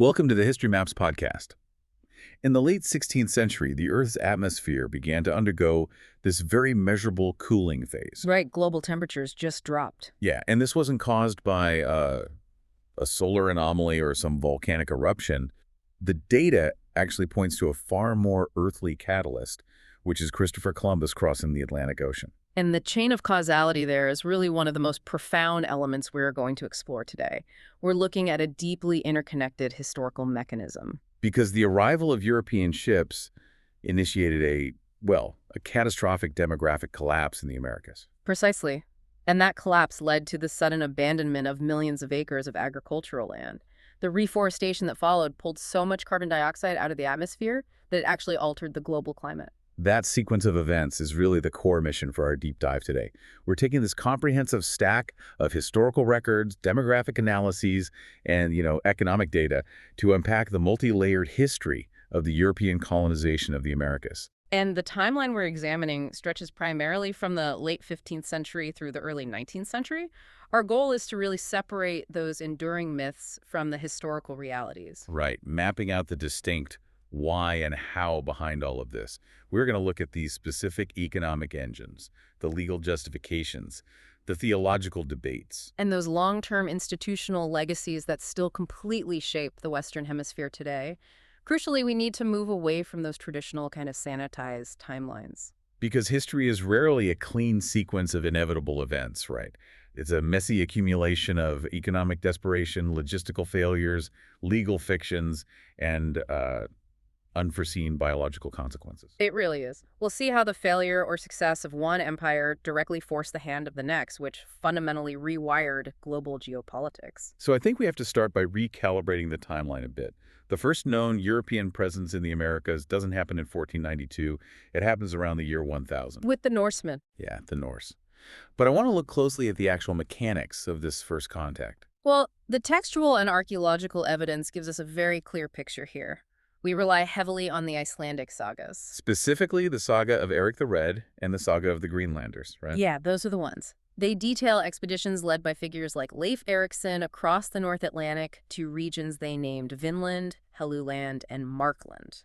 Welcome to the History Maps podcast. In the late 16th century, the Earth's atmosphere began to undergo this very measurable cooling phase. Right, global temperatures just dropped. Yeah, and this wasn't caused by a solar anomaly or some volcanic eruption. The data actually points to a far more earthly catalyst, which is Christopher Columbus crossing the Atlantic Ocean. And the chain of causality there is really one of the most profound elements we're going to explore today. We're looking at a deeply interconnected historical mechanism. Because the arrival of European ships initiated a catastrophic demographic collapse in the Americas. Precisely. And that collapse led to the sudden abandonment of millions of acres of agricultural land. The reforestation that followed pulled so much carbon dioxide out of the atmosphere that it actually altered the global climate. That sequence of events is really the core mission for our deep dive today. We're taking this comprehensive stack of historical records, demographic analyses, and, economic data to unpack the multi-layered history of the European colonization of the Americas. And the timeline we're examining stretches primarily from the late 15th century through the early 19th century. Our goal is to really separate those enduring myths from the historical realities. Right, mapping out the distinct why and how behind all of this. We're going to look at these specific economic engines, the legal justifications, the theological debates. And those long-term institutional legacies that still completely shape the Western Hemisphere today. Crucially, we need to move away from those traditional kind of sanitized timelines. Because history is rarely a clean sequence of inevitable events, right? It's a messy accumulation of economic desperation, logistical failures, legal fictions, and unforeseen biological consequences. It really is. We'll see how the failure or success of one empire directly forced the hand of the next, which fundamentally rewired global geopolitics. So I think we have to start by recalibrating the timeline a bit. The first known European presence in the Americas doesn't happen in 1492. It happens around the year 1000. With the Norsemen. Yeah, the Norse. But I want to look closely at the actual mechanics of this first contact. Well, the textual and archaeological evidence gives us a very clear picture here. We rely heavily on the Icelandic sagas. Specifically, the saga of Eric the Red and the saga of the Greenlanders, right? Yeah, those are the ones. They detail expeditions led by figures like Leif Erikson across the North Atlantic to regions they named Vinland, Helluland, and Markland.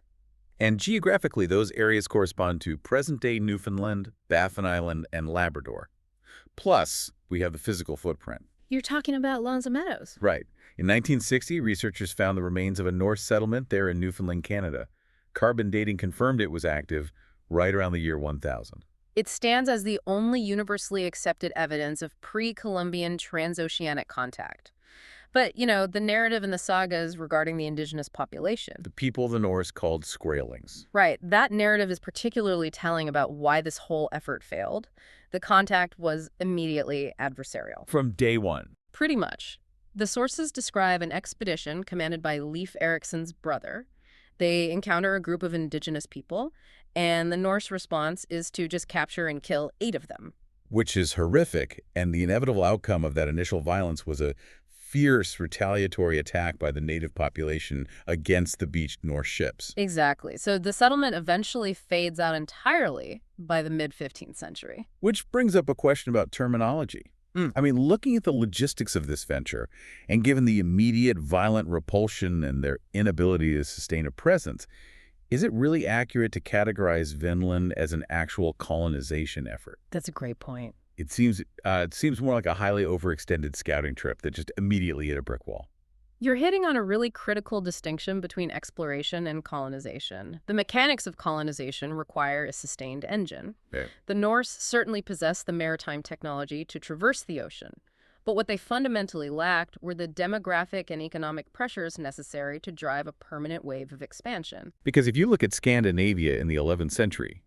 And geographically, those areas correspond to present-day Newfoundland, Baffin Island, and Labrador. Plus, we have the physical footprint. You're talking about Lonza Meadows. Right. In 1960, researchers found the remains of a Norse settlement there in Newfoundland, Canada. Carbon dating confirmed it was active right around the year 1000. It stands as the only universally accepted evidence of pre-Columbian transoceanic contact. But, the narrative in the sagas regarding the indigenous population. The people the Norse called Skraelings. Right. That narrative is particularly telling about why this whole effort failed. The contact was immediately adversarial. From day one. Pretty much. The sources describe an expedition commanded by Leif Erikson's brother. They encounter a group of indigenous people, and the Norse response is to just capture and kill 8 of them. Which is horrific, and the inevitable outcome of that initial violence was a fierce retaliatory attack by the native population against the beached Norse ships. Exactly. So the settlement eventually fades out entirely by the mid-15th century. Which brings up a question about terminology. I mean, looking at the logistics of this venture, and given the immediate violent repulsion and their inability to sustain a presence, is it really accurate to categorize Vinland as an actual colonization effort? That's a great point. It seems more like a highly overextended scouting trip that just immediately hit a brick wall. You're hitting on a really critical distinction between exploration and colonization. The mechanics of colonization require a sustained engine. Yeah. The Norse certainly possessed the maritime technology to traverse the ocean, but what they fundamentally lacked were the demographic and economic pressures necessary to drive a permanent wave of expansion. Because if you look at Scandinavia in the 11th century,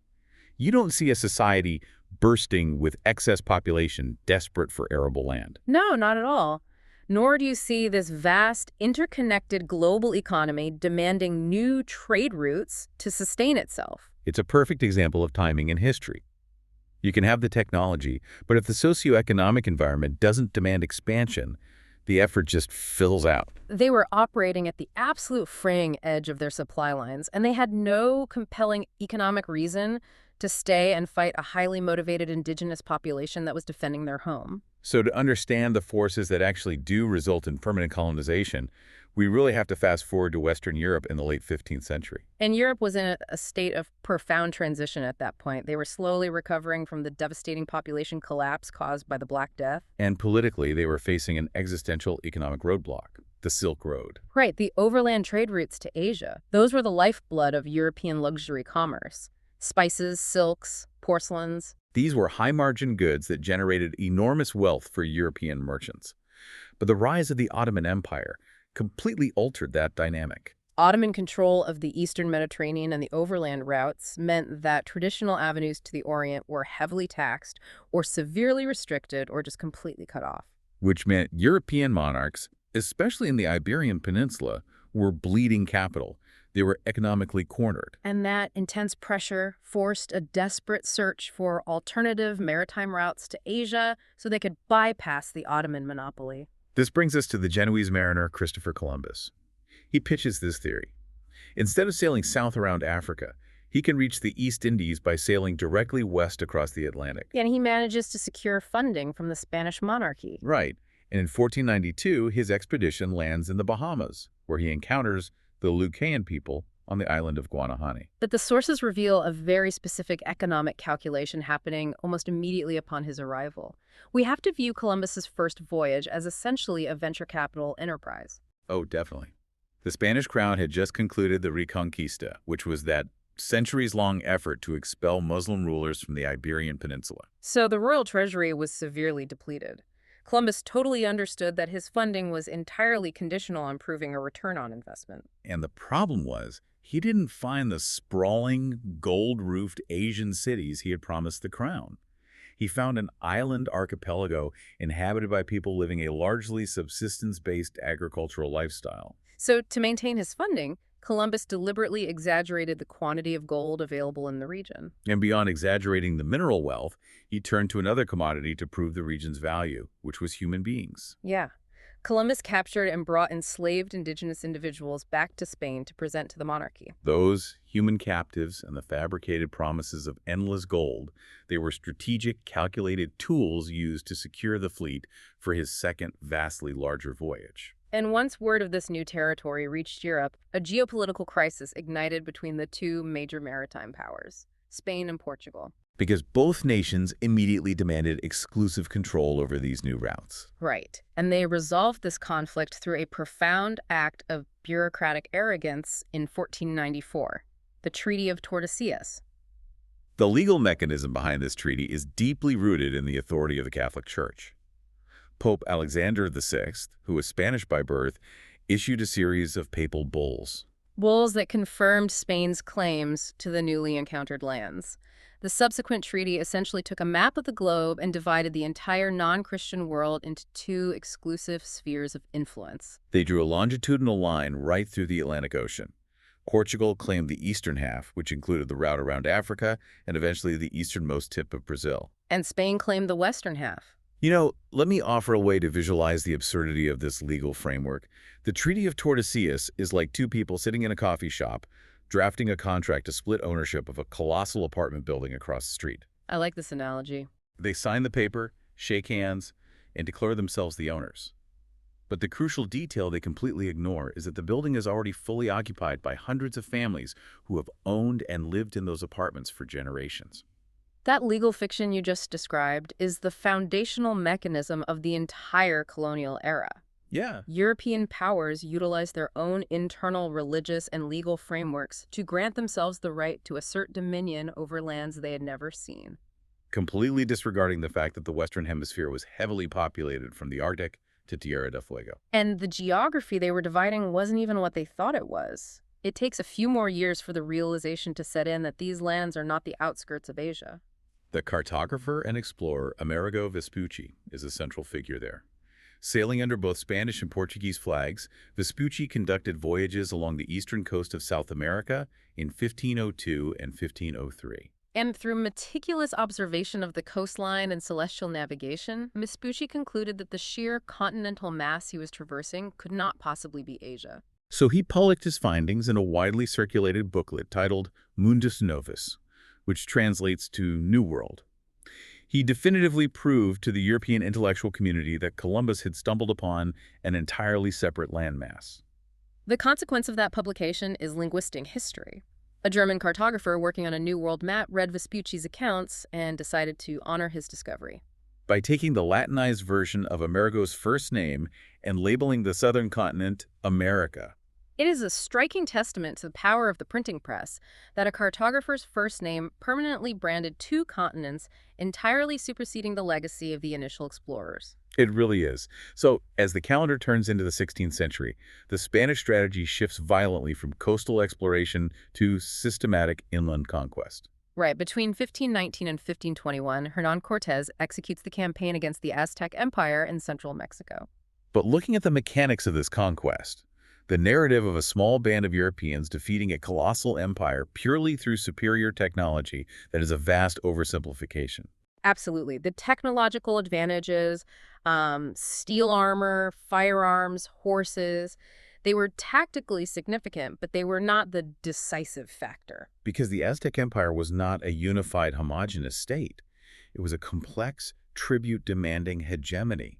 you don't see a society bursting with excess population desperate for arable land. No, not at all. Nor do you see this vast, interconnected global economy demanding new trade routes to sustain itself. It's a perfect example of timing in history. You can have the technology, but if the socioeconomic environment doesn't demand expansion, the effort just fills out. They were operating at the absolute fraying edge of their supply lines, and they had no compelling economic reason to stay and fight a highly motivated indigenous population that was defending their home. So to understand the forces that actually do result in permanent colonization, we really have to fast forward to Western Europe in the late 15th century. And Europe was in a state of profound transition at that point. They were slowly recovering from the devastating population collapse caused by the Black Death. And politically, they were facing an existential economic roadblock, the Silk Road. Right, the overland trade routes to Asia. Those were the lifeblood of European luxury commerce. Spices, silks, porcelains. These were high-margin goods that generated enormous wealth for European merchants. But the rise of the Ottoman Empire completely altered that dynamic. Ottoman control of the eastern Mediterranean and the overland routes meant that traditional avenues to the Orient were heavily taxed or severely restricted or just completely cut off. Which meant European monarchs, especially in the Iberian Peninsula, were bleeding capital. They were economically cornered. And that intense pressure forced a desperate search for alternative maritime routes to Asia so they could bypass the Ottoman monopoly. This brings us to the Genoese mariner Christopher Columbus. He pitches this theory. Instead of sailing south around Africa, he can reach the East Indies by sailing directly west across the Atlantic. And he manages to secure funding from the Spanish monarchy. Right. And in 1492, his expedition lands in the Bahamas, where he encounters the Lucayan people on the island of Guanahani. But the sources reveal a very specific economic calculation happening almost immediately upon his arrival. We have to view Columbus's first voyage as essentially a venture capital enterprise. Oh, definitely. The Spanish crown had just concluded the Reconquista, which was that centuries-long effort to expel Muslim rulers from the Iberian Peninsula. So the royal treasury was severely depleted. Columbus totally understood that his funding was entirely conditional on proving a return on investment. And the problem was, he didn't find the sprawling, gold-roofed Asian cities he had promised the crown. He found an island archipelago inhabited by people living a largely subsistence-based agricultural lifestyle. So to maintain his funding, Columbus deliberately exaggerated the quantity of gold available in the region. And beyond exaggerating the mineral wealth, he turned to another commodity to prove the region's value, which was human beings. Yeah. Columbus captured and brought enslaved indigenous individuals back to Spain to present to the monarchy. Those human captives and the fabricated promises of endless gold, they were strategic, calculated tools used to secure the fleet for his second, vastly larger voyage. And once word of this new territory reached Europe, a geopolitical crisis ignited between the two major maritime powers, Spain and Portugal. Because both nations immediately demanded exclusive control over these new routes. Right. And they resolved this conflict through a profound act of bureaucratic arrogance in 1494, the Treaty of Tordesillas. The legal mechanism behind this treaty is deeply rooted in the authority of the Catholic Church. Pope Alexander VI, who was Spanish by birth, issued a series of papal bulls. Bulls that confirmed Spain's claims to the newly encountered lands. The subsequent treaty essentially took a map of the globe and divided the entire non-Christian world into two exclusive spheres of influence. They drew a longitudinal line right through the Atlantic Ocean. Portugal claimed the eastern half, which included the route around Africa and eventually the easternmost tip of Brazil. And Spain claimed the western half. You know, let me offer a way to visualize the absurdity of this legal framework. The Treaty of Tordesillas is like two people sitting in a coffee shop, drafting a contract to split ownership of a colossal apartment building across the street. I like this analogy. They sign the paper, shake hands, and declare themselves the owners. But the crucial detail they completely ignore is that the building is already fully occupied by hundreds of families who have owned and lived in those apartments for generations. That legal fiction you just described is the foundational mechanism of the entire colonial era. Yeah. European powers utilized their own internal religious and legal frameworks to grant themselves the right to assert dominion over lands they had never seen. Completely disregarding the fact that the Western Hemisphere was heavily populated from the Arctic to Tierra del Fuego. And the geography they were dividing wasn't even what they thought it was. It takes a few more years for the realization to set in that these lands are not the outskirts of Asia. The cartographer and explorer Amerigo Vespucci is a central figure there. Sailing under both Spanish and Portuguese flags, Vespucci conducted voyages along the eastern coast of South America in 1502 and 1503. And through meticulous observation of the coastline and celestial navigation, Vespucci concluded that the sheer continental mass he was traversing could not possibly be Asia. So he published his findings in a widely circulated booklet titled Mundus Novus, which translates to New World. He definitively proved to the European intellectual community that Columbus had stumbled upon an entirely separate landmass. The consequence of that publication is linguistic history. A German cartographer working on a New World map read Vespucci's accounts and decided to honor his discovery. By taking the Latinized version of Amerigo's first name and labeling the southern continent America. It is a striking testament to the power of the printing press that a cartographer's first name permanently branded two continents, entirely superseding the legacy of the initial explorers. It really is. So, as the calendar turns into the 16th century, the Spanish strategy shifts violently from coastal exploration to systematic inland conquest. Right, between 1519 and 1521, Hernán Cortés executes the campaign against the Aztec Empire in central Mexico. But looking at the mechanics of this conquest, the narrative of a small band of Europeans defeating a colossal empire purely through superior technology, that is a vast oversimplification. Absolutely. The technological advantages, steel armor, firearms, horses, they were tactically significant, but they were not the decisive factor. Because the Aztec Empire was not a unified, homogeneous state. It was a complex, tribute-demanding hegemony.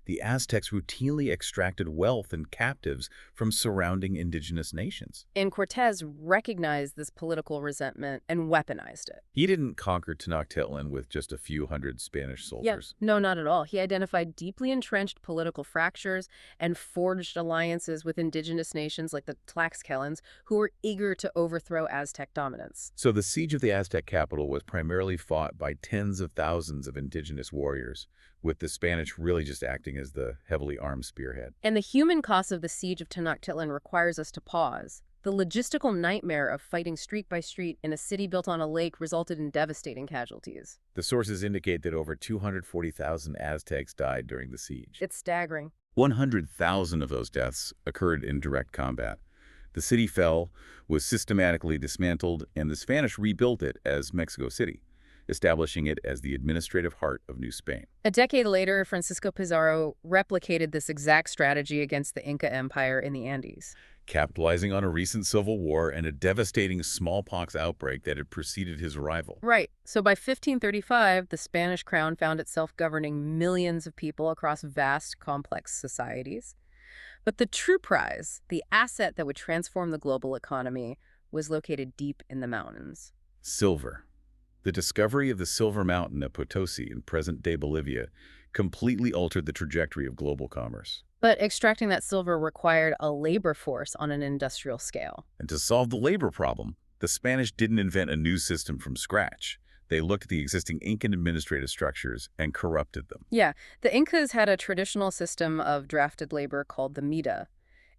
The Aztecs routinely extracted wealth and captives from surrounding indigenous nations. And Cortés recognized this political resentment and weaponized it. He didn't conquer Tenochtitlan with just a few hundred Spanish soldiers. Yeah, no, not at all. He identified deeply entrenched political fractures and forged alliances with indigenous nations like the Tlaxcalans, who were eager to overthrow Aztec dominance. So the siege of the Aztec capital was primarily fought by tens of thousands of indigenous warriors, with the Spanish really just acting as the heavily armed spearhead. And the human cost of the siege of Tenochtitlan requires us to pause. The logistical nightmare of fighting street by street in a city built on a lake resulted in devastating casualties. The sources indicate that over 240,000 Aztecs died during the siege. It's staggering. 100,000 of those deaths occurred in direct combat. The city fell, was systematically dismantled, and the Spanish rebuilt it as Mexico City, establishing it as the administrative heart of New Spain. A decade later, Francisco Pizarro replicated this exact strategy against the Inca Empire in the Andes. Capitalizing on a recent civil war and a devastating smallpox outbreak that had preceded his arrival. Right. So by 1535, the Spanish crown found itself governing millions of people across vast, complex societies. But the true prize, the asset that would transform the global economy, was located deep in the mountains. Silver. The discovery of the Silver Mountain at Potosi in present-day Bolivia completely altered the trajectory of global commerce. But extracting that silver required a labor force on an industrial scale. And to solve the labor problem, the Spanish didn't invent a new system from scratch. They looked at the existing Incan administrative structures and corrupted them. Yeah, the Incas had a traditional system of drafted labor called the mita.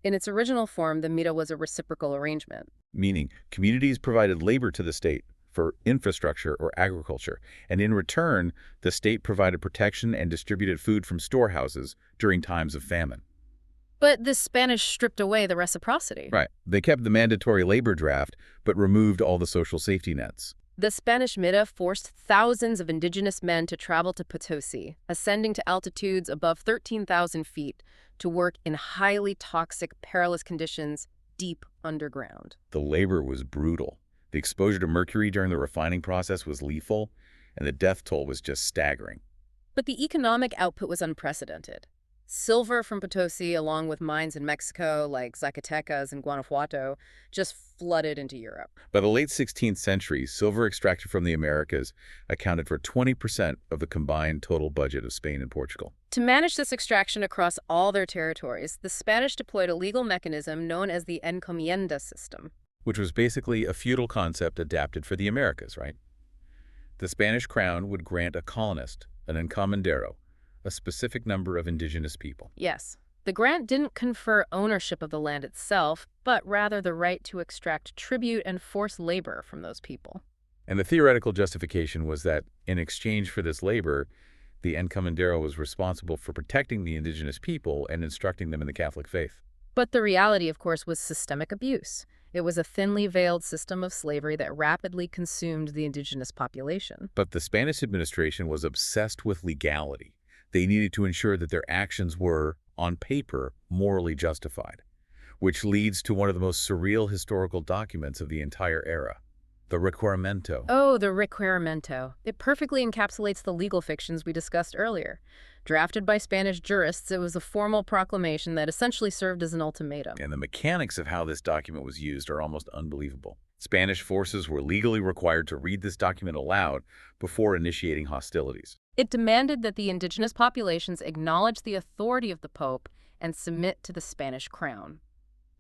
In its original form, the mita was a reciprocal arrangement. Meaning, communities provided labor to the state for infrastructure or agriculture, and in return, the state provided protection and distributed food from storehouses during times of famine. But the Spanish stripped away the reciprocity. Right. They kept the mandatory labor draft, but removed all the social safety nets. The Spanish mita forced thousands of indigenous men to travel to Potosi, ascending to altitudes above 13,000 feet to work in highly toxic, perilous conditions deep underground. The labor was brutal. The exposure to mercury during the refining process was lethal, and the death toll was just staggering. But the economic output was unprecedented. Silver from Potosi, along with mines in Mexico like Zacatecas and Guanajuato, just flooded into Europe. By the late 16th century, silver extracted from the Americas accounted for 20% of the combined total budget of Spain and Portugal. To manage this extraction across all their territories, the Spanish deployed a legal mechanism known as the encomienda system. Which was basically a feudal concept adapted for the Americas, right? The Spanish crown would grant a colonist, an encomendero, a specific number of indigenous people. Yes. The grant didn't confer ownership of the land itself, but rather the right to extract tribute and forced labor from those people. And the theoretical justification was that, in exchange for this labor, the encomendero was responsible for protecting the indigenous people and instructing them in the Catholic faith. But the reality, of course, was systemic abuse. It was a thinly veiled system of slavery that rapidly consumed the indigenous population. But the Spanish administration was obsessed with legality. They needed to ensure that their actions were, on paper, morally justified, which leads to one of the most surreal historical documents of the entire era, The requiremento. Oh, the requiremento. It perfectly encapsulates the legal fictions we discussed earlier. Drafted by Spanish jurists, it was a formal proclamation that essentially served as an ultimatum. And the mechanics of how this document was used are almost unbelievable. Spanish forces were legally required to read this document aloud before initiating hostilities. It demanded that the indigenous populations acknowledge the authority of the Pope and submit to the Spanish crown.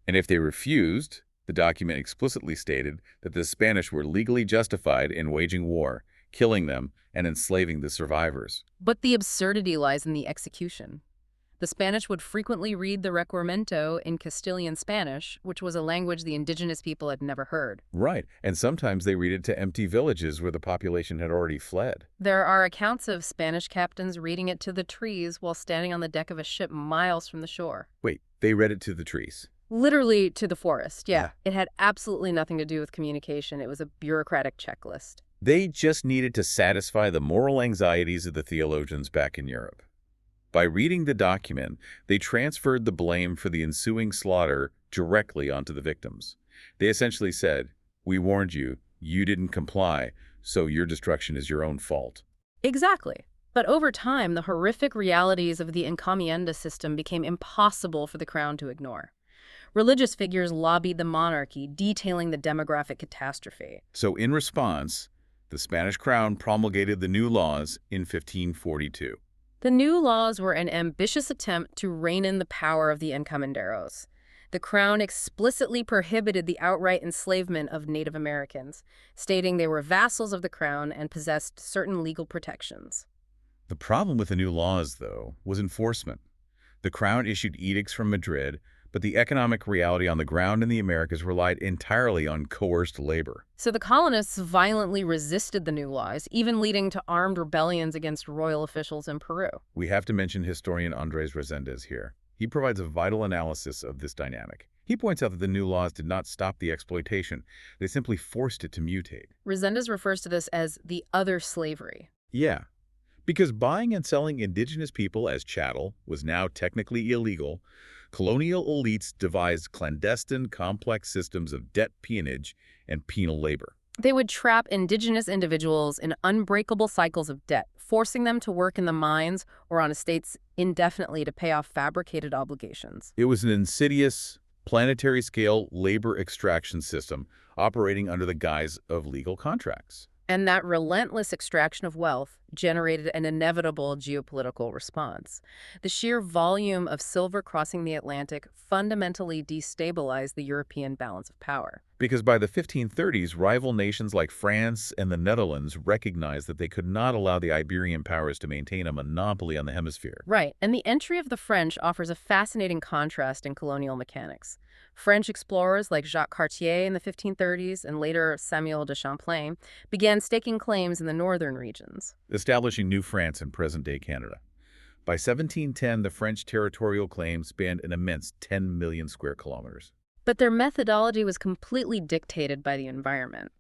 And if they refused, the document explicitly stated that the Spanish were legally justified in waging war, killing them, and enslaving the survivors. But the absurdity lies in the execution. The Spanish would frequently read the requiremento in Castilian Spanish, which was a language the indigenous people had never heard. Right, and sometimes they read it to empty villages where the population had already fled. There are accounts of Spanish captains reading it to the trees while standing on the deck of a ship miles from the shore. Wait, they read it to the trees? Literally to the forest, yeah. Yeah. It had absolutely nothing to do with communication. It was a bureaucratic checklist. They just needed to satisfy the moral anxieties of the theologians back in Europe. By reading the document, they transferred the blame for the ensuing slaughter directly onto the victims. They essentially said, "We warned you, you didn't comply, so your destruction is your own fault." Exactly. But over time, the horrific realities of the encomienda system became impossible for the crown to ignore. Religious figures lobbied the monarchy, detailing the demographic catastrophe. So in response, the Spanish crown promulgated the new laws in 1542. The new laws were an ambitious attempt to rein in the power of the encomenderos. The crown explicitly prohibited the outright enslavement of Native Americans, stating they were vassals of the crown and possessed certain legal protections. The problem with the new laws, though, was enforcement. The crown issued edicts from Madrid, but the economic reality on the ground in the Americas relied entirely on coerced labor. So the colonists violently resisted the new laws, even leading to armed rebellions against royal officials in Peru. We have to mention historian Andres Resendez here. He provides a vital analysis of this dynamic. He points out that the new laws did not stop the exploitation. They simply forced it to mutate. Resendez refers to this as the other slavery. Yeah, because buying and selling indigenous people as chattel was now technically illegal, colonial elites devised clandestine, complex systems of debt peonage and penal labor. They would trap indigenous individuals in unbreakable cycles of debt, forcing them to work in the mines or on estates indefinitely to pay off fabricated obligations. It was an insidious, planetary-scale labor extraction system operating under the guise of legal contracts. And that relentless extraction of wealth generated an inevitable geopolitical response. The sheer volume of silver crossing the Atlantic fundamentally destabilized the European balance of power. Because by the 1530s, rival nations like France and the Netherlands recognized that they could not allow the Iberian powers to maintain a monopoly on the hemisphere. Right, and the entry of the French offers a fascinating contrast in colonial mechanics. French explorers like Jacques Cartier in the 1530s and later Samuel de Champlain began staking claims in the northern regions, establishing New France in present-day Canada. By 1710, the French territorial claim spanned an immense 10 million square kilometers. But their methodology was completely dictated by the environment.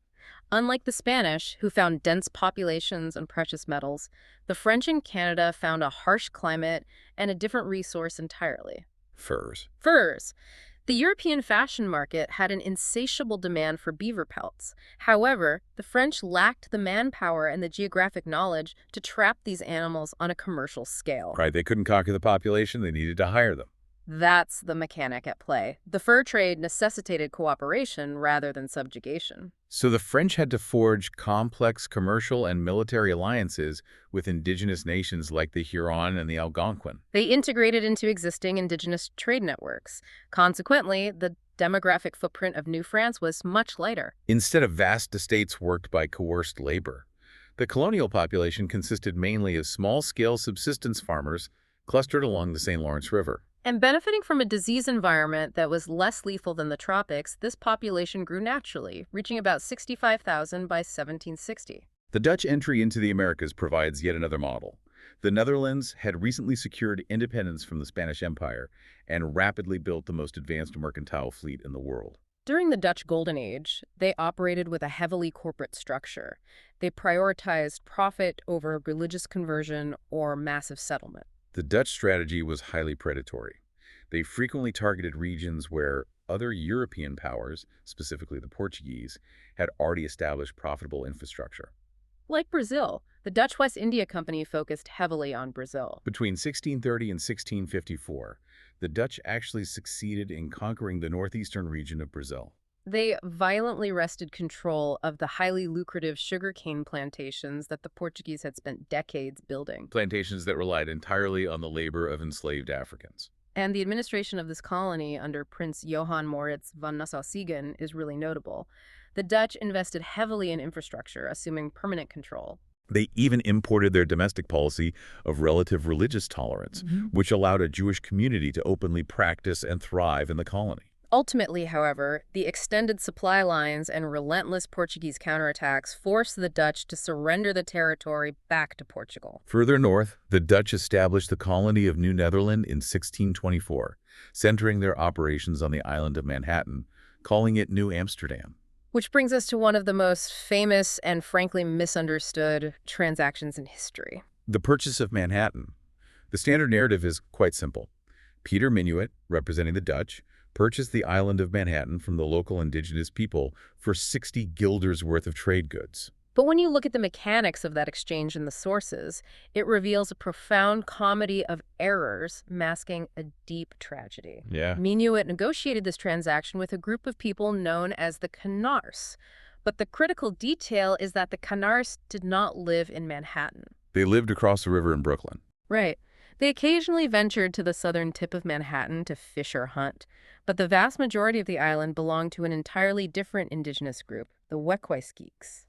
Unlike the Spanish, who found dense populations and precious metals, the French in Canada found a harsh climate and a different resource entirely. Furs. Furs. The European fashion market had an insatiable demand for beaver pelts. However, the French lacked the manpower and the geographic knowledge to trap these animals on a commercial scale. Right, they couldn't conquer the population, they needed to hire them. That's the mechanic at play. The fur trade necessitated cooperation rather than subjugation. So the French had to forge complex commercial and military alliances with indigenous nations like the Huron and the Algonquin. They integrated into existing indigenous trade networks. Consequently, the demographic footprint of New France was much lighter. Instead of vast estates worked by coerced labor, the colonial population consisted mainly of small-scale subsistence farmers clustered along the St. Lawrence River. And benefiting from a disease environment that was less lethal than the tropics, this population grew naturally, reaching about 65,000 by 1760. The Dutch entry into the Americas provides yet another model. The Netherlands had recently secured independence from the Spanish Empire and rapidly built the most advanced mercantile fleet in the world. During the Dutch Golden Age, they operated with a heavily corporate structure. They prioritized profit over religious conversion or massive settlement. The Dutch strategy was highly predatory. They frequently targeted regions where other European powers, specifically the Portuguese, had already established profitable infrastructure. Like Brazil, the Dutch West India Company focused heavily on Brazil. Between 1630 and 1654, the Dutch actually succeeded in conquering the northeastern region of Brazil. They violently wrested control of the highly lucrative sugarcane plantations that the Portuguese had spent decades building. Plantations that relied entirely on the labor of enslaved Africans. And the administration of this colony under Prince Johann Moritz von Nassau-Siegen is really notable. The Dutch invested heavily in infrastructure, assuming permanent control. They even imported their domestic policy of relative religious tolerance, which allowed a Jewish community to openly practice and thrive in the colony. Ultimately, however, the extended supply lines and relentless Portuguese counterattacks forced the Dutch to surrender the territory back to Portugal. Further north, the Dutch established the colony of New Netherland in 1624, centering their operations on the island of Manhattan, calling it New Amsterdam. Which brings us to one of the most famous and frankly misunderstood transactions in history. The purchase of Manhattan. The standard narrative is quite simple. Peter Minuit, representing the Dutch, purchased the island of Manhattan from the local indigenous people for 60 guilders worth of trade goods. But when you look at the mechanics of that exchange in the sources, it reveals a profound comedy of errors masking a deep tragedy. Yeah. Minuit negotiated this transaction with a group of people known as the Canards. But the critical detail is that the Canards did not live in Manhattan. They lived across the river in Brooklyn. Right. They occasionally ventured to the southern tip of Manhattan to fish or hunt, but the vast majority of the island belonged to an entirely different indigenous group, the Wekwaskiks.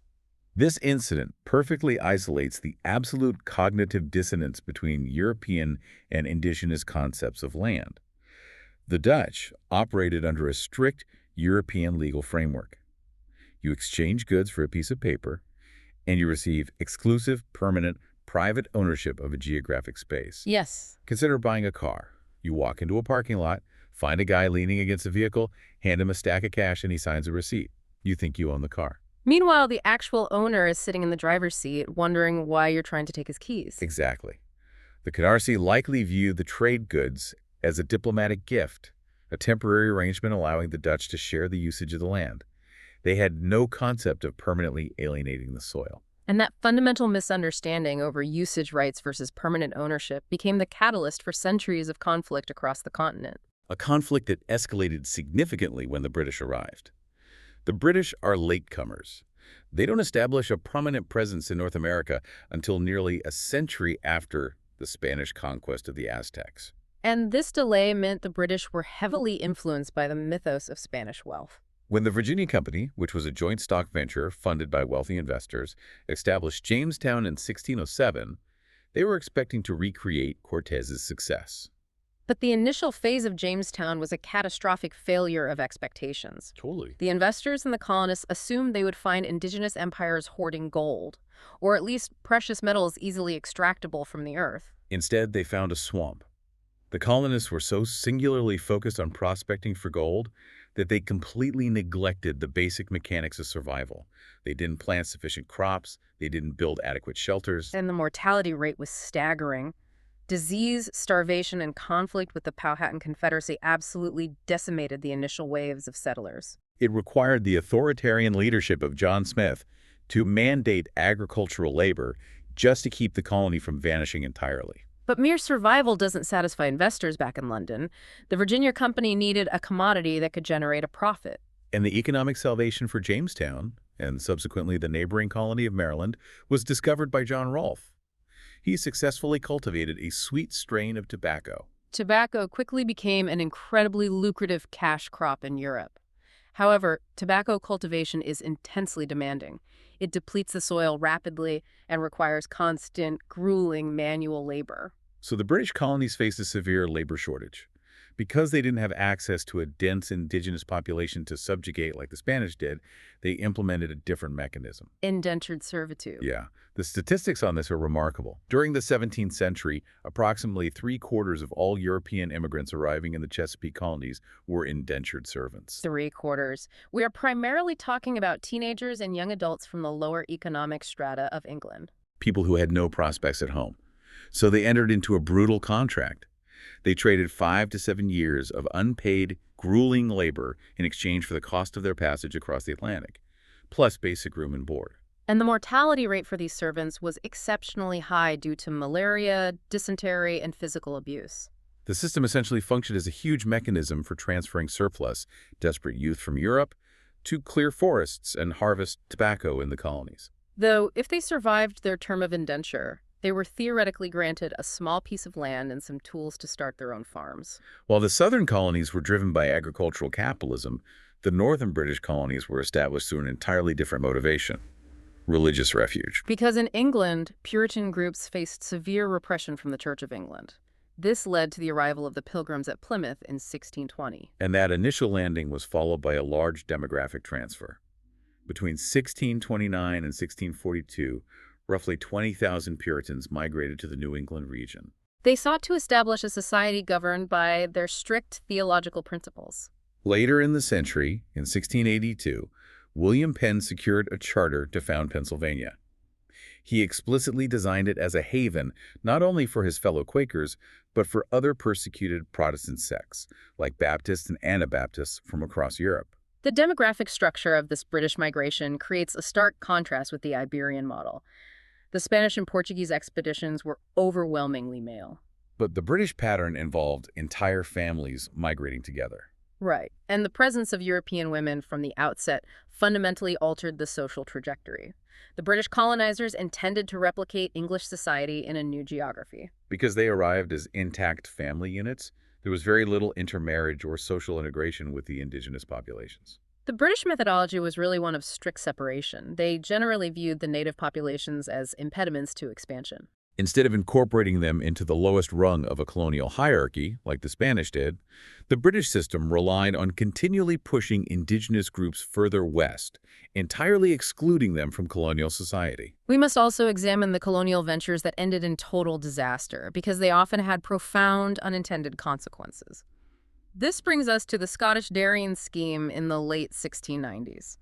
This incident perfectly isolates the absolute cognitive dissonance between European and indigenous concepts of land. The Dutch operated under a strict European legal framework. You exchange goods for a piece of paper, and you receive exclusive, permanent, private ownership of a geographic space. Yes. Consider buying a car. You walk into a parking lot, find a guy leaning against a vehicle, hand him a stack of cash, and he signs a receipt. You think you own the car. Meanwhile, the actual owner is sitting in the driver's seat, wondering why you're trying to take his keys. Exactly. The Canarsie likely viewed the trade goods as a diplomatic gift, a temporary arrangement allowing the Dutch to share the usage of the land. They had no concept of permanently alienating the soil. And that fundamental misunderstanding over usage rights versus permanent ownership became the catalyst for centuries of conflict across the continent. A conflict that escalated significantly when the British arrived. The British are latecomers. They don't establish a prominent presence in North America until nearly a century after the Spanish conquest of the Aztecs. And this delay meant the British were heavily influenced by the mythos of Spanish wealth. When the Virginia Company, which was a joint stock venture funded by wealthy investors, established Jamestown in 1607, they were expecting to recreate Cortez's success. But the initial phase of Jamestown was a catastrophic failure of expectations. Totally. The investors and the colonists assumed they would find indigenous empires hoarding gold, or at least precious metals easily extractable from the earth. Instead, they found a swamp. The colonists were so singularly focused on prospecting for gold that they completely neglected the basic mechanics of survival. They didn't plant sufficient crops, they didn't build adequate shelters. And the mortality rate was staggering. Disease, starvation, and conflict with the Powhatan Confederacy absolutely decimated the initial waves of settlers. It required the authoritarian leadership of John Smith to mandate agricultural labor just to keep the colony from vanishing entirely. But mere survival doesn't satisfy investors back in London. The Virginia Company needed a commodity that could generate a profit. And the economic salvation for Jamestown, and subsequently the neighboring colony of Maryland, was discovered by John Rolfe. He successfully cultivated a sweet strain of tobacco. Tobacco quickly became an incredibly lucrative cash crop in Europe. However, tobacco cultivation is intensely demanding. It depletes the soil rapidly and requires constant, grueling manual labor. So the British colonies faced a severe labor shortage. Because they didn't have access to a dense indigenous population to subjugate like the Spanish did, they implemented a different mechanism. Indentured servitude. Yeah. The statistics on this are remarkable. During the 17th century, approximately 3/4 of all European immigrants arriving in the Chesapeake colonies were indentured servants. 3/4. We are primarily talking about teenagers and young adults from the lower economic strata of England. People who had no prospects at home. So they entered into a brutal contract. They traded 5 to 7 years of unpaid, grueling labor in exchange for the cost of their passage across the Atlantic, plus basic room and board. And the mortality rate for these servants was exceptionally high due to malaria, dysentery, and physical abuse. The system essentially functioned as a huge mechanism for transferring surplus, desperate youth from Europe to clear forests and harvest tobacco in the colonies. Though, if they survived their term of indenture, they were theoretically granted a small piece of land and some tools to start their own farms. While the southern colonies were driven by agricultural capitalism, the northern British colonies were established through an entirely different motivation: religious refuge. Because in England, Puritan groups faced severe repression from the Church of England. This led to the arrival of the Pilgrims at Plymouth in 1620. And that initial landing was followed by a large demographic transfer. Between 1629 and 1642, roughly 20,000 Puritans migrated to the New England region. They sought to establish a society governed by their strict theological principles. Later in the century, in 1682, William Penn secured a charter to found Pennsylvania. He explicitly designed it as a haven not only for his fellow Quakers, but for other persecuted Protestant sects, like Baptists and Anabaptists from across Europe. The demographic structure of this British migration creates a stark contrast with the Iberian model. The Spanish and Portuguese expeditions were overwhelmingly male. But the British pattern involved entire families migrating together. Right. And the presence of European women from the outset fundamentally altered the social trajectory. The British colonizers intended to replicate English society in a new geography. Because they arrived as intact family units, there was very little intermarriage or social integration with the indigenous populations. The British methodology was really one of strict separation. They generally viewed the native populations as impediments to expansion. Instead of incorporating them into the lowest rung of a colonial hierarchy, like the Spanish did, the British system relied on continually pushing indigenous groups further west, entirely excluding them from colonial society. We must also examine the colonial ventures that ended in total disaster, because they often had profound unintended consequences. This brings us to the Scottish Darien scheme in the late 1690s.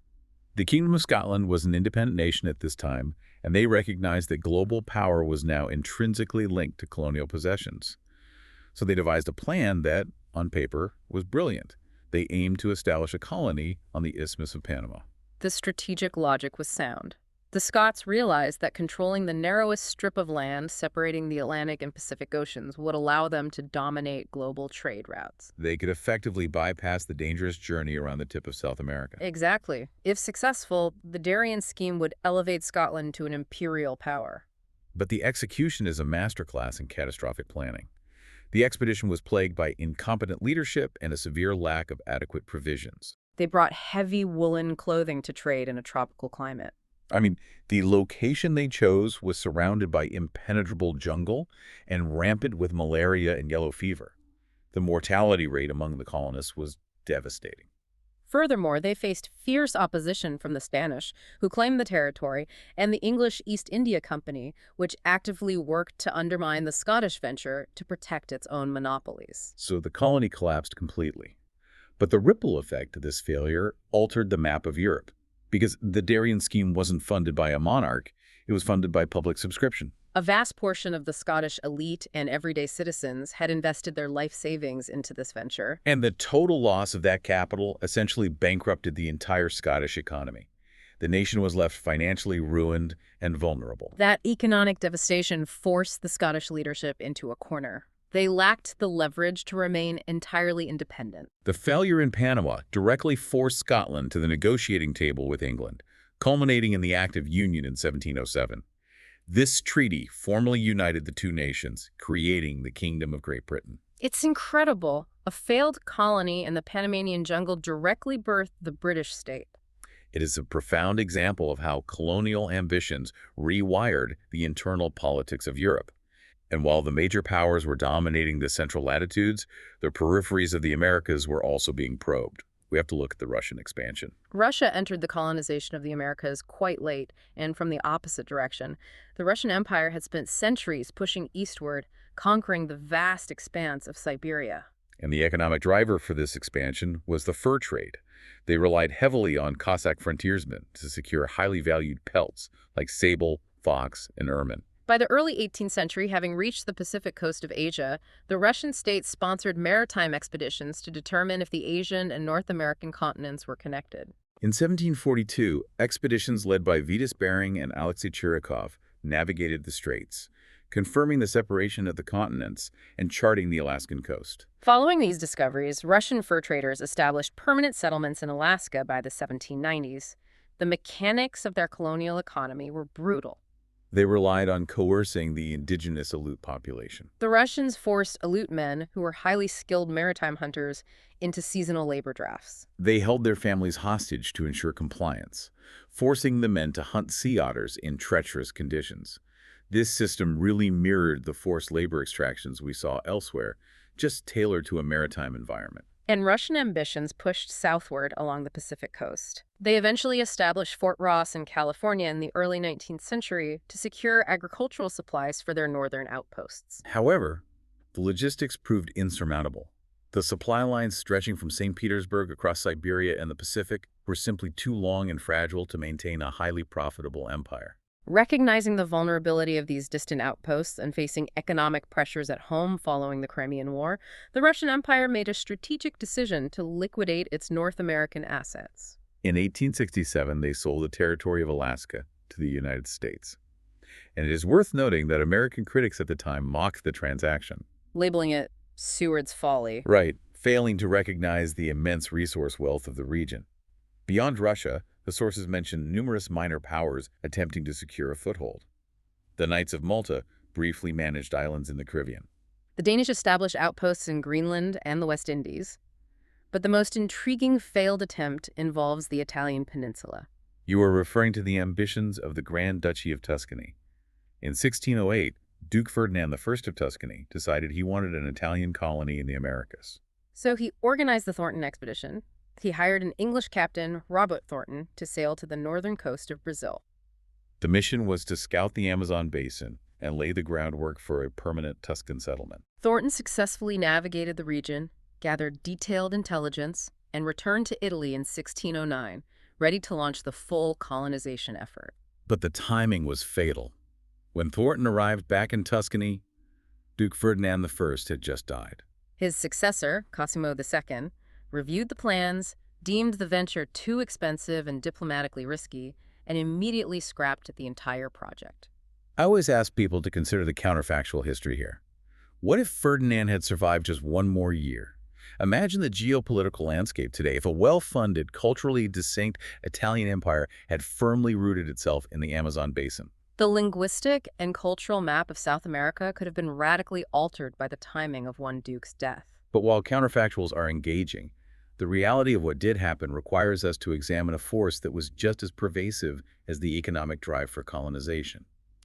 The Kingdom of Scotland was an independent nation at this time, and they recognized that global power was now intrinsically linked to colonial possessions. So they devised a plan that, on paper, was brilliant. They aimed to establish a colony on the Isthmus of Panama. The strategic logic was sound. The Scots realized that controlling the narrowest strip of land separating the Atlantic and Pacific Oceans would allow them to dominate global trade routes. They could effectively bypass the dangerous journey around the tip of South America. Exactly. If successful, the Darien scheme would elevate Scotland to an imperial power. But the execution is a masterclass in catastrophic planning. The expedition was plagued by incompetent leadership and a severe lack of adequate provisions. They brought heavy woolen clothing to trade in a tropical climate. The location they chose was surrounded by impenetrable jungle and rampant with malaria and yellow fever. The mortality rate among the colonists was devastating. Furthermore, they faced fierce opposition from the Spanish, who claimed the territory, and the English East India Company, which actively worked to undermine the Scottish venture to protect its own monopolies. So the colony collapsed completely. But the ripple effect of this failure altered the map of Europe. Because the Darien scheme wasn't funded by a monarch, it was funded by public subscription. A vast portion of the Scottish elite and everyday citizens had invested their life savings into this venture. And the total loss of that capital essentially bankrupted the entire Scottish economy. The nation was left financially ruined and vulnerable. That economic devastation forced the Scottish leadership into a corner. They lacked the leverage to remain entirely independent. The failure in Panama directly forced Scotland to the negotiating table with England, culminating in the Act of Union in 1707. This treaty formally united the two nations, creating the Kingdom of Great Britain. It's incredible. A failed colony in the Panamanian jungle directly birthed the British state. It is a profound example of how colonial ambitions rewired the internal politics of Europe. And while the major powers were dominating the central latitudes, the peripheries of the Americas were also being probed. We have to look at the Russian expansion. Russia entered the colonization of the Americas quite late, and from the opposite direction. The Russian Empire had spent centuries pushing eastward, conquering the vast expanse of Siberia. And the economic driver for this expansion was the fur trade. They relied heavily on Cossack frontiersmen to secure highly valued pelts like sable, fox, and ermine. By the early 18th century, having reached the Pacific coast of Asia, the Russian state sponsored maritime expeditions to determine if the Asian and North American continents were connected. In 1742, expeditions led by Vitus Bering and Alexei Chirikov navigated the straits, confirming the separation of the continents and charting the Alaskan coast. Following these discoveries, Russian fur traders established permanent settlements in Alaska by the 1790s. The mechanics of their colonial economy were brutal. They relied on coercing the indigenous Aleut population. The Russians forced Aleut men, who were highly skilled maritime hunters, into seasonal labor drafts. They held their families hostage to ensure compliance, forcing the men to hunt sea otters in treacherous conditions. This system really mirrored the forced labor extractions we saw elsewhere, just tailored to a maritime environment. And Russian ambitions pushed southward along the Pacific coast. They eventually established Fort Ross in California in the early 19th century to secure agricultural supplies for their northern outposts. However, the logistics proved insurmountable. The supply lines stretching from St. Petersburg across Siberia and the Pacific were simply too long and fragile to maintain a highly profitable empire. Recognizing the vulnerability of these distant outposts and facing economic pressures at home following the Crimean War, the Russian Empire made a strategic decision to liquidate its North American assets. In 1867, they sold the territory of Alaska to the United States. And it is worth noting that American critics at the time mocked the transaction. Labeling it Seward's folly. Right, failing to recognize the immense resource wealth of the region. Beyond Russia, the sources mention numerous minor powers attempting to secure a foothold. The Knights of Malta briefly managed islands in the Caribbean. The Danish established outposts in Greenland and the West Indies. But the most intriguing failed attempt involves the Italian peninsula. You are referring to the ambitions of the Grand Duchy of Tuscany. In 1608, Duke Ferdinand I of Tuscany decided he wanted an Italian colony in the Americas. So he organized the Thornton expedition. He hired an English captain, Robert Thornton, to sail to the northern coast of Brazil. The mission was to scout the Amazon basin and lay the groundwork for a permanent Tuscan settlement. Thornton successfully navigated the region, gathered detailed intelligence, and returned to Italy in 1609, ready to launch the full colonization effort. But the timing was fatal. When Thornton arrived back in Tuscany, Duke Ferdinand I had just died. His successor, Cosimo II, reviewed the plans, deemed the venture too expensive and diplomatically risky, and immediately scrapped the entire project. I always ask people to consider the counterfactual history here. What if Ferdinand had survived just one more year? Imagine the geopolitical landscape today if a well-funded, culturally distinct Italian empire had firmly rooted itself in the Amazon basin. The linguistic and cultural map of South America could have been radically altered by the timing of one duke's death. But while counterfactuals are engaging, the reality of what did happen requires us to examine a force that was just as pervasive as the economic drive for colonization: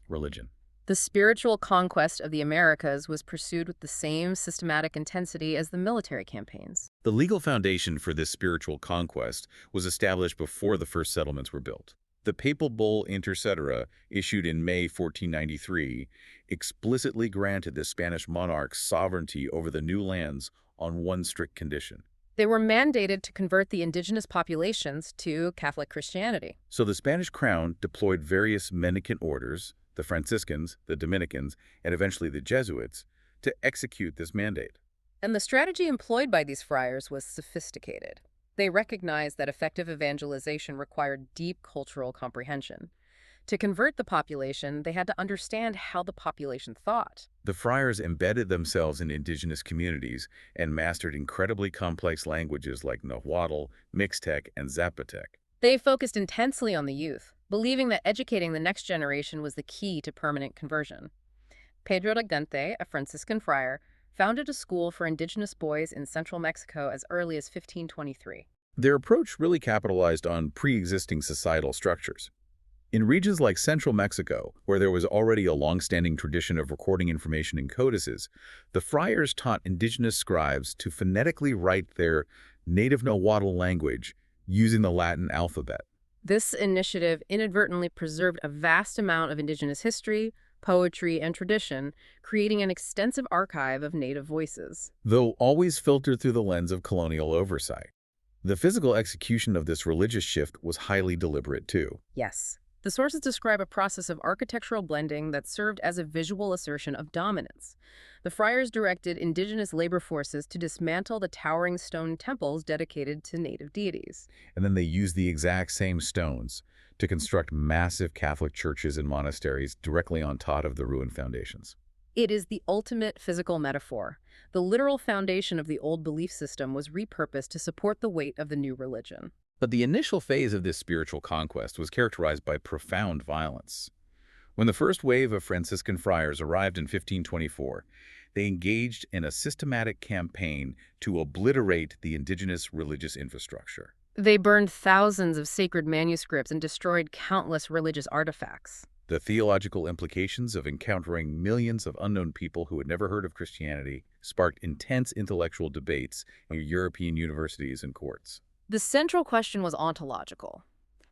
religion. The spiritual conquest of the Americas was pursued with the same systematic intensity as the military campaigns. The legal foundation for this spiritual conquest was established before the first settlements were built. The papal bull Inter Cetera, issued in May 1493, explicitly granted the Spanish monarchs sovereignty over the new lands on one strict condition. They were mandated to convert the indigenous populations to Catholic Christianity. So the Spanish crown deployed various mendicant orders, the Franciscans, the Dominicans, and eventually the Jesuits, to execute this mandate. And the strategy employed by these friars was sophisticated. They recognized that effective evangelization required deep cultural comprehension. To convert the population, they had to understand how the population thought. The friars embedded themselves in indigenous communities and mastered incredibly complex languages like Nahuatl, Mixtec, and Zapotec. They focused intensely on the youth, believing that educating the next generation was the key to permanent conversion. Pedro de Gante, a Franciscan friar, founded a school for indigenous boys in central Mexico as early as 1523. Their approach really capitalized on pre-existing societal structures. In regions like central Mexico, where there was already a long-standing tradition of recording information in codices, the friars taught indigenous scribes to phonetically write their native Nahuatl language using the Latin alphabet. This initiative inadvertently preserved a vast amount of indigenous history, poetry, and tradition, creating an extensive archive of native voices. Though always filtered through the lens of colonial oversight. The physical execution of this religious shift was highly deliberate too. Yes. The sources describe a process of architectural blending that served as a visual assertion of dominance. The friars directed indigenous labor forces to dismantle the towering stone temples dedicated to native deities. And then they used the exact same stones to construct massive Catholic churches and monasteries directly on top of the ruined foundations. It is the ultimate physical metaphor. The literal foundation of the old belief system was repurposed to support the weight of the new religion. But the initial phase of this spiritual conquest was characterized by profound violence. When the first wave of Franciscan friars arrived in 1524, they engaged in a systematic campaign to obliterate the indigenous religious infrastructure. They burned thousands of sacred manuscripts and destroyed countless religious artifacts. The theological implications of encountering millions of unknown people who had never heard of Christianity sparked intense intellectual debates in European universities and courts. The central question was ontological.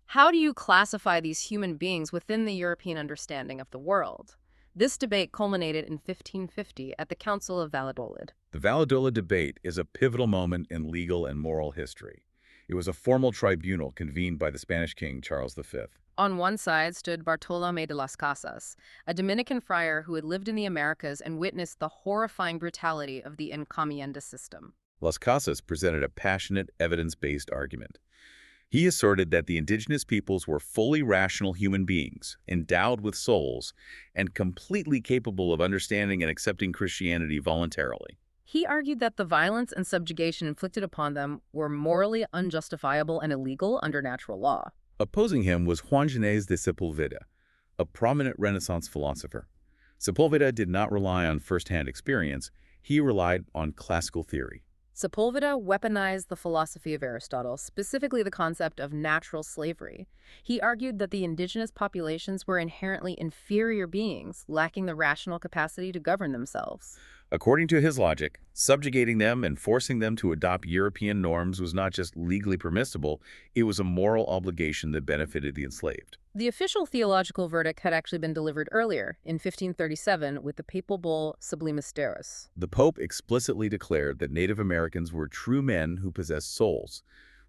How do you classify these human beings within the European understanding of the world? This debate culminated in 1550 at the Council of Valladolid. The Valladolid debate is a pivotal moment in legal and moral history. It was a formal tribunal convened by the Spanish king, Charles V. On one side stood Bartolomé de las Casas, a Dominican friar who had lived in the Americas and witnessed the horrifying brutality of the encomienda system. Las Casas presented a passionate, evidence-based argument. He asserted that the indigenous peoples were fully rational human beings, endowed with souls, and completely capable of understanding and accepting Christianity voluntarily. He argued that the violence and subjugation inflicted upon them were morally unjustifiable and illegal under natural law. Opposing him was Juan Ginés de Sepúlveda, a prominent Renaissance philosopher. Sepúlveda did not rely on first-hand experience. He relied on classical theory. Sepúlveda weaponized the philosophy of Aristotle, specifically the concept of natural slavery. He argued that the indigenous populations were inherently inferior beings, lacking the rational capacity to govern themselves. According to his logic, subjugating them and forcing them to adopt European norms was not just legally permissible, it was a moral obligation that benefited the enslaved. The official theological verdict had actually been delivered earlier, in 1537, with the papal bull Sublimis Deus. The Pope explicitly declared that Native Americans were true men who possessed souls,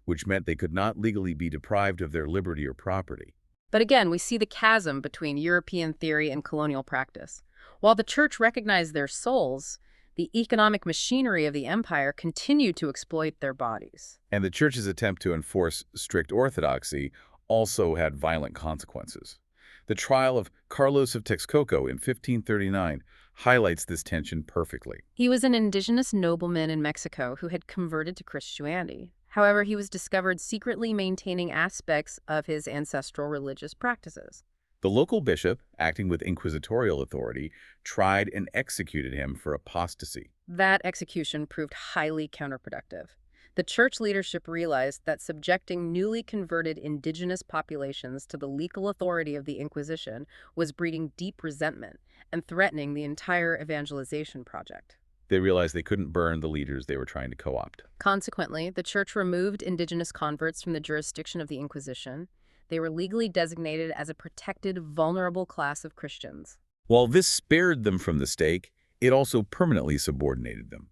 which meant they could not legally be deprived of their liberty or property. But again, we see the chasm between European theory and colonial practice. While the Church recognized their souls, the economic machinery of the empire continued to exploit their bodies. And the Church's attempt to enforce strict orthodoxy also had violent consequences. The trial of Carlos of Texcoco in 1539 highlights this tension perfectly. He was an indigenous nobleman in Mexico who had converted to Christianity. However, he was discovered secretly maintaining aspects of his ancestral religious practices. The local bishop, acting with inquisitorial authority, tried and executed him for apostasy. That execution proved highly counterproductive. The Church leadership realized that subjecting newly converted indigenous populations to the legal authority of the Inquisition was breeding deep resentment and threatening the entire evangelization project. They realized they couldn't burn the leaders they were trying to co-opt. Consequently, the Church removed indigenous converts from the jurisdiction of the Inquisition. They were legally designated as a protected, vulnerable class of Christians. While this spared them from the stake, it also permanently subordinated them.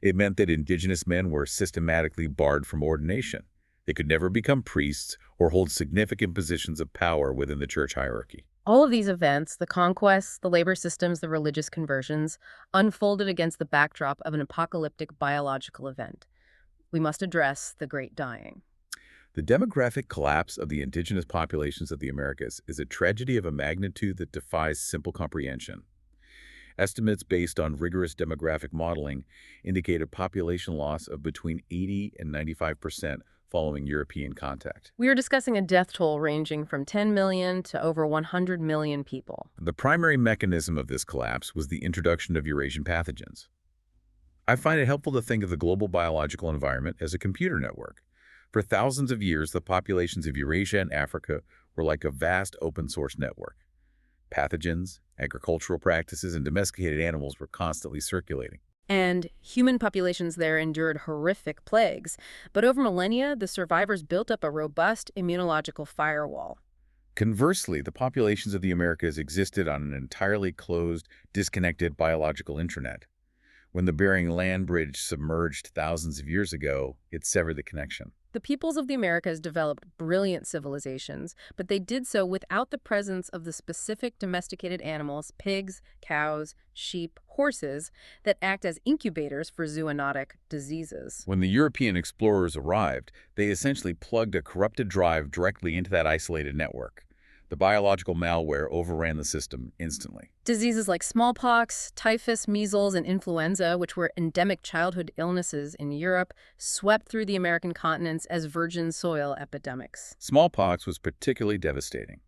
It meant that indigenous men were systematically barred from ordination. They could never become priests or hold significant positions of power within the church hierarchy. All of these events, the conquests, the labor systems, the religious conversions, unfolded against the backdrop of an apocalyptic biological event. We must address the Great Dying. The demographic collapse of the indigenous populations of the Americas is a tragedy of a magnitude that defies simple comprehension. Estimates based on rigorous demographic modeling indicate a population loss of between 80 and 95% following European contact. We are discussing a death toll ranging from 10 million to over 100 million people. The primary mechanism of this collapse was the introduction of Eurasian pathogens. I find it helpful to think of the global biological environment as a computer network. For thousands of years, the populations of Eurasia and Africa were like a vast open-source network. Pathogens, agricultural practices, and domesticated animals were constantly circulating. And human populations there endured horrific plagues. But over millennia, the survivors built up a robust immunological firewall. Conversely, the populations of the Americas existed on an entirely closed, disconnected biological intranet. When the Bering Land Bridge submerged thousands of years ago, it severed the connection. The peoples of the Americas developed brilliant civilizations, but they did so without the presence of the specific domesticated animals, pigs, cows, sheep, horses, that act as incubators for zoonotic diseases. When the European explorers arrived, they essentially plugged a corrupted drive directly into that isolated network. The biological malware overran the system instantly. Diseases like smallpox, typhus, measles, and influenza, which were endemic childhood illnesses in Europe, swept through the American continents as virgin soil epidemics. Smallpox was particularly devastating.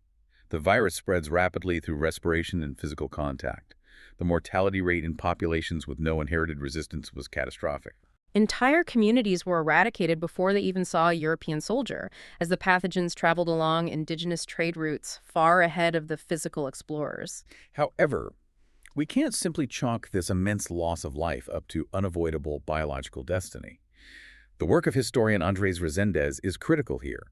The virus spreads rapidly through respiration and physical contact. The mortality rate in populations with no inherited resistance was catastrophic. Entire communities were eradicated before they even saw a European soldier, as the pathogens traveled along indigenous trade routes far ahead of the physical explorers. However, we can't simply chalk this immense loss of life up to unavoidable biological destiny. The work of historian Andrés Resendez is critical here.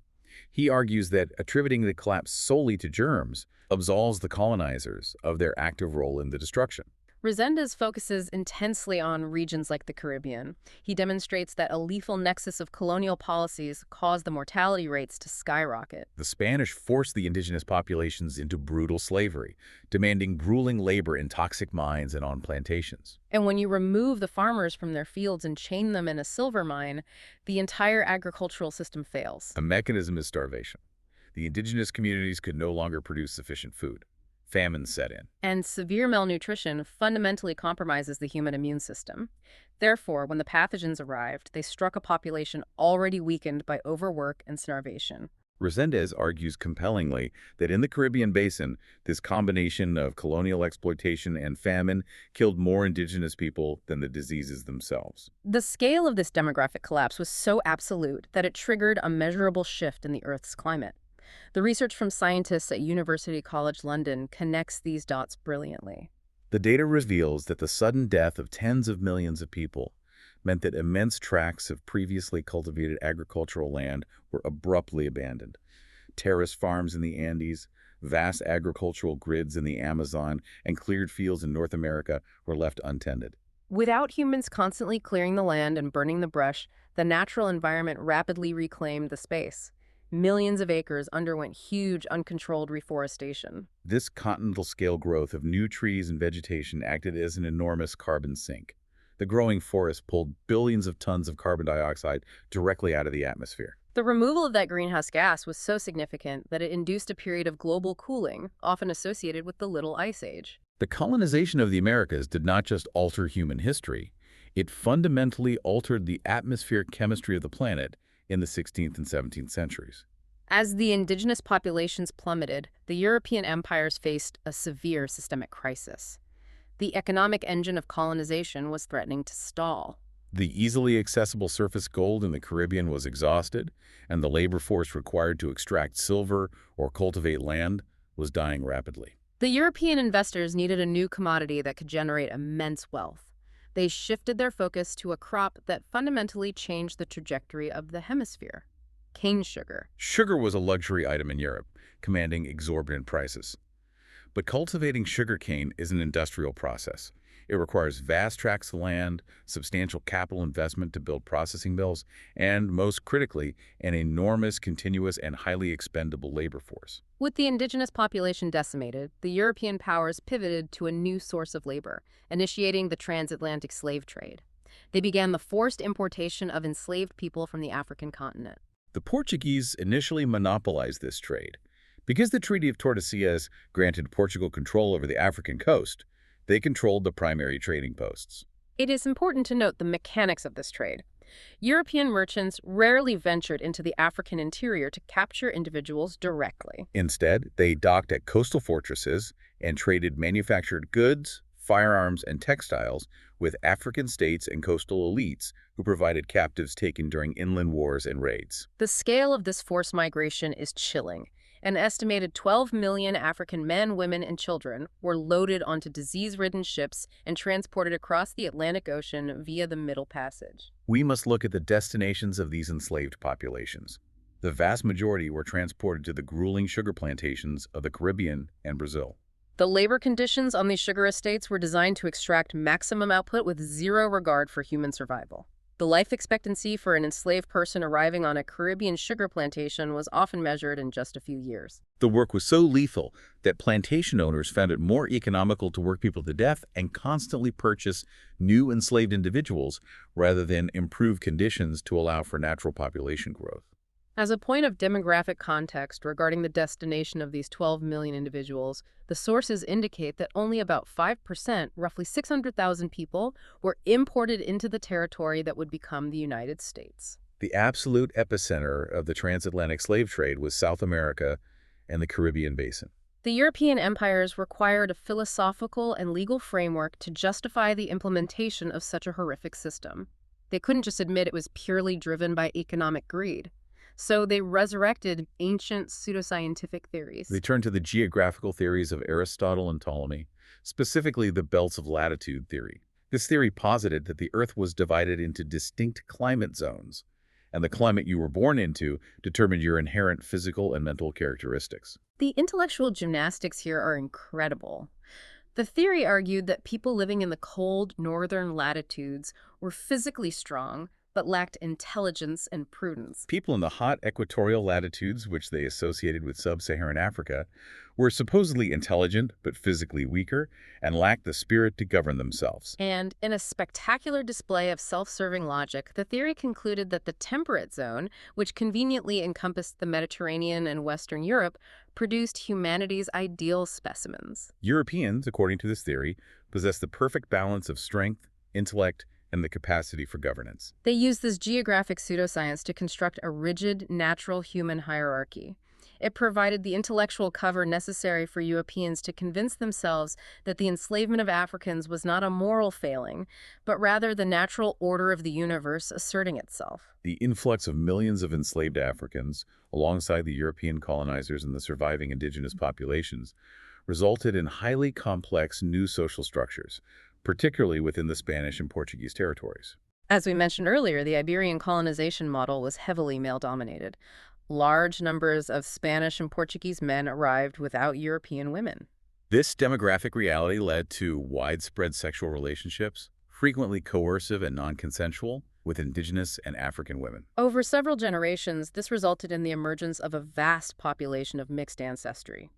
He argues that attributing the collapse solely to germs absolves the colonizers of their active role in the destruction. Resendez focuses intensely on regions like the Caribbean. He demonstrates that a lethal nexus of colonial policies caused the mortality rates to skyrocket. The Spanish forced the indigenous populations into brutal slavery, demanding grueling labor in toxic mines and on plantations. And when you remove the farmers from their fields and chain them in a silver mine, the entire agricultural system fails. The mechanism is starvation. The indigenous communities could no longer produce sufficient food. Famine set in. And severe malnutrition fundamentally compromises the human immune system. Therefore, when the pathogens arrived, they struck a population already weakened by overwork and starvation. Resendez argues compellingly that in the Caribbean basin, this combination of colonial exploitation and famine killed more indigenous people than the diseases themselves. The scale of this demographic collapse was so absolute that it triggered a measurable shift in the Earth's climate. The research from scientists at University College London connects these dots brilliantly. The data reveals that the sudden death of tens of millions of people meant that immense tracts of previously cultivated agricultural land were abruptly abandoned. Terrace farms in the Andes, vast agricultural grids in the Amazon, and cleared fields in North America were left untended. Without humans constantly clearing the land and burning the brush, the natural environment rapidly reclaimed the space. Millions of acres underwent huge, uncontrolled reforestation. This continental-scale growth of new trees and vegetation acted as an enormous carbon sink. The growing forest pulled billions of tons of carbon dioxide directly out of the atmosphere. The removal of that greenhouse gas was so significant that it induced a period of global cooling, often associated with the Little Ice Age. The colonization of the Americas did not just alter human history. It fundamentally altered the atmospheric chemistry of the planet in the 16th and 17th centuries. As the indigenous populations plummeted, the European empires faced a severe systemic crisis. The economic engine of colonization was threatening to stall. The easily accessible surface gold in the Caribbean was exhausted, and the labor force required to extract silver or cultivate land was dying rapidly. The European investors needed a new commodity that could generate immense wealth. They shifted their focus to a crop that fundamentally changed the trajectory of the hemisphere: cane sugar. Sugar was a luxury item in Europe, commanding exorbitant prices. But cultivating sugarcane is an industrial process. It requires vast tracts of land, substantial capital investment to build processing mills, and, most critically, an enormous, continuous, and highly expendable labor force. With the indigenous population decimated, the European powers pivoted to a new source of labor, initiating the transatlantic slave trade. They began the forced importation of enslaved people from the African continent. The Portuguese initially monopolized this trade. Because the Treaty of Tordesillas granted Portugal control over the African coast, they controlled the primary trading posts. It is important to note the mechanics of this trade. European merchants rarely ventured into the African interior to capture individuals directly. Instead, they docked at coastal fortresses and traded manufactured goods, firearms, and textiles with African states and coastal elites who provided captives taken during inland wars and raids. The scale of this forced migration is chilling. An estimated 12 million African men, women, and children were loaded onto disease-ridden ships and transported across the Atlantic Ocean via the Middle Passage. We must look at the destinations of these enslaved populations. The vast majority were transported to the grueling sugar plantations of the Caribbean and Brazil. The labor conditions on these sugar estates were designed to extract maximum output with zero regard for human survival. The life expectancy for an enslaved person arriving on a Caribbean sugar plantation was often measured in just a few years. The work was so lethal that plantation owners found it more economical to work people to death and constantly purchase new enslaved individuals rather than improve conditions to allow for natural population growth. As a point of demographic context regarding the destination of these 12 million individuals, the sources indicate that only about 5%, roughly 600,000 people, were imported into the territory that would become the United States. The absolute epicenter of the transatlantic slave trade was South America and the Caribbean basin. The European empires required a philosophical and legal framework to justify the implementation of such a horrific system. They couldn't just admit it was purely driven by economic greed. So they resurrected ancient pseudoscientific theories. They turned to the geographical theories of Aristotle and Ptolemy, specifically the belts of latitude theory. This theory posited that the Earth was divided into distinct climate zones, and the climate you were born into determined your inherent physical and mental characteristics. The intellectual gymnastics here are incredible. The theory argued that people living in the cold northern latitudes were physically strong, but lacked intelligence and prudence. People in the hot equatorial latitudes, which they associated with sub-Saharan Africa, were supposedly intelligent but physically weaker and lacked the spirit to govern themselves. And in a spectacular display of self-serving logic, the theory concluded that the temperate zone, which conveniently encompassed the Mediterranean and Western Europe, produced humanity's ideal specimens. Europeans, according to this theory, possessed the perfect balance of strength, intellect, and the capacity for governance. They used this geographic pseudoscience to construct a rigid, natural human hierarchy. It provided the intellectual cover necessary for Europeans to convince themselves that the enslavement of Africans was not a moral failing, but rather the natural order of the universe asserting itself. The influx of millions of enslaved Africans, alongside the European colonizers and the surviving indigenous populations, resulted in highly complex new social structures, particularly within the Spanish and Portuguese territories. As we mentioned earlier, the Iberian colonization model was heavily male-dominated. Large numbers of Spanish and Portuguese men arrived without European women. This demographic reality led to widespread sexual relationships, frequently coercive and non-consensual, with indigenous and African women. Over several generations, this resulted in the emergence of a vast population of mixed ancestry.